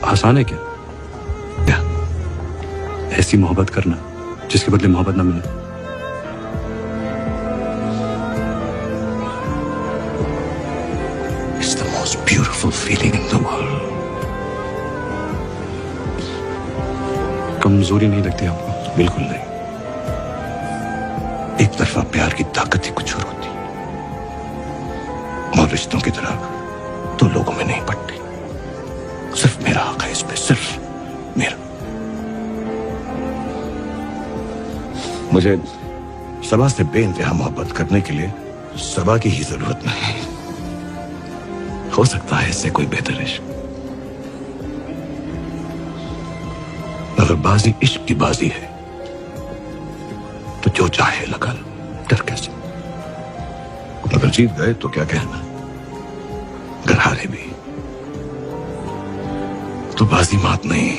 आसान है क्या? क्या ऐसी मोहब्बत करना जिसके बदले मोहब्बत ना मिले? It's the most beautiful feeling in the world. कमजोरी नहीं लगती आपको? बिल्कुल नहीं। एक तरफा प्यार की ताकत ही कुछ और होती है, और रिश्तों की तरह तो लोगों में नहीं पड़ती। सिर्फ मेरा हक है इस पे, सिर्फ मेरा। मुझे सबा से बेइंतहा मोहब्बत करने के लिए सबा की ही जरूरत नहीं। हो सकता है इससे कोई बेहतर इश्क, अगर बाजी इश्क की बाजी है तो जो चाहे लगा लो, डर कैसे? अगर जीत गए तो क्या कहना, अगर हारे भी तो बाजी मात नहीं।